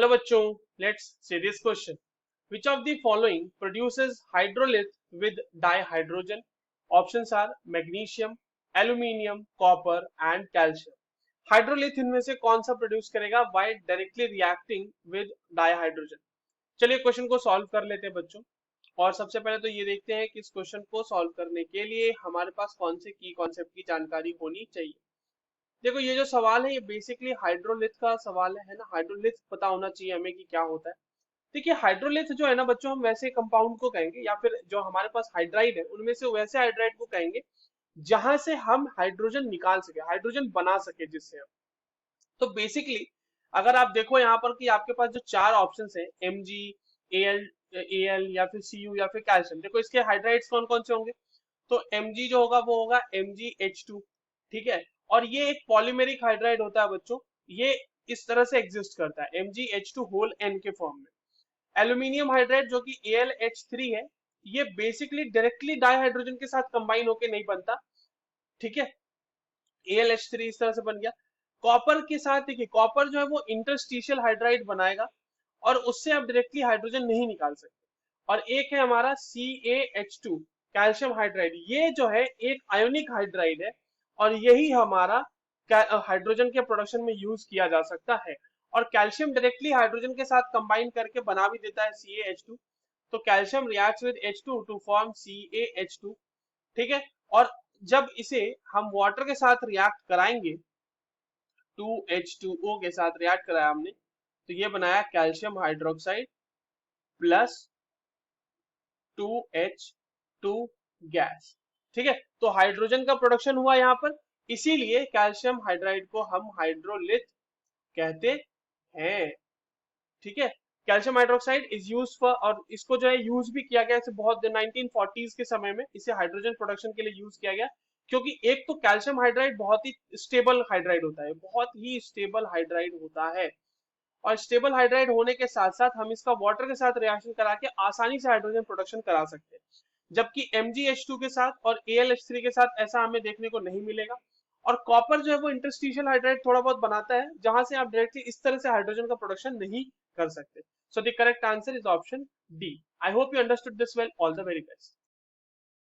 Hello बच्चों, let's see this question. Which of the following produces hydrolith with dihydrogen? Options are magnesium, aluminium, copper and calcium. Hydrolith इनमें से कौन सा produce करेगा by directly reacting with dihydrogen? चलिए question को solve कर लेते हैं बच्चों. और सबसे पहले तो ये देखते हैं कि इस क्वेश्चन को सॉल्व करने के लिए हमारे पास कौन से की कॉन्सेप्ट की जानकारी होनी चाहिए. देखो, ये जो सवाल है ये बेसिकली हाइड्रोलिथ का सवाल है ना. हाइड्रोलिथ पता होना चाहिए हमें कि क्या होता है. देखिए, हाइड्रोलिथ जो है ना बच्चों, हम वैसे कंपाउंड को कहेंगे या फिर जो हमारे पास हाइड्राइड है उनमें से वैसे हाइड्राइड को कहेंगे जहां से हम हाइड्रोजन निकाल सके, हाइड्रोजन बना सके जिससे हम. तो बेसिकली अगर आप देखो यहाँ पर कि आपके पास जो चार ऑप्शन है एम जी, एल या फिर सी यू या फिर कैल्शियम, देखो इसके हाइड्राइड्स कौन कौन से होंगे. तो एम जी जो होगा वो होगा MgH2. ठीक है. और ये एक पॉलीमेरिक हाइड्राइड होता है बच्चों. ये इस तरह से एग्जिस्ट करता है MgH2 होल N के फॉर्म में. एल्यूमिनियम हाइड्राइड जो कि AlH3 है, ये बेसिकली डायरेक्टली डाइहाइड्रोजन के साथ कंबाइन होके नहीं बनता. ठीक है. AlH3 इस तरह से बन गया. कॉपर के साथ देखिए, कॉपर जो है वो इंटरस्टिशियल हाइड्राइड बनाएगा और उससे आप डायरेक्टली हाइड्रोजन नहीं निकाल सकते. और एक है हमारा CaH2 कैल्शियम हाइड्राइड. ये जो है एक आयोनिक हाइड्राइड है और यही हमारा हाइड्रोजन के प्रोडक्शन में यूज किया जा सकता है. और कैल्शियम डायरेक्टली हाइड्रोजन के साथ कंबाइन करके बना भी देता है CaH2. तो calcium reacts with H2 to form CaH2. ठीक है. और जब इसे हम वाटर के साथ रिएक्ट कराएंगे, 2H2O के साथ रिएक्ट कराया हमने, तो ये बनाया calcium hydroxide plus 2H2 gas. ठीक है. तो हाइड्रोजन का प्रोडक्शन हुआ यहाँ पर, इसीलिए कैल्शियम हाइड्राइड को हम हाइड्रोलिथ कहते हैं. ठीक है. Calcium hydroxide is use for, और इसको जो है यूज भी किया गया इसे बहुत 1940s के समय में इसे हाइड्रोजन प्रोडक्शन के लिए यूज किया गया. क्योंकि एक तो कैल्शियम हाइड्राइड बहुत ही स्टेबल हाइड्राइड होता है, बहुत ही स्टेबल हाइड्राइड होता है. और स्टेबल हाइड्राइड होने के साथ साथ हम इसका वाटर के साथ रिएक्शन करा के आसानी से हाइड्रोजन प्रोडक्शन करा सकते हैं. जबकि MgH2 के साथ और AlH3 के साथ ऐसा हमें देखने को नहीं मिलेगा. और कॉपर जो है वो इंटरस्टिशियल हाइड्राइड थोड़ा बहुत बनाता है जहां से आप डायरेक्टली इस तरह से हाइड्रोजन का प्रोडक्शन नहीं कर सकते. So the correct answer is option D. I hope you understood this well. All the very best.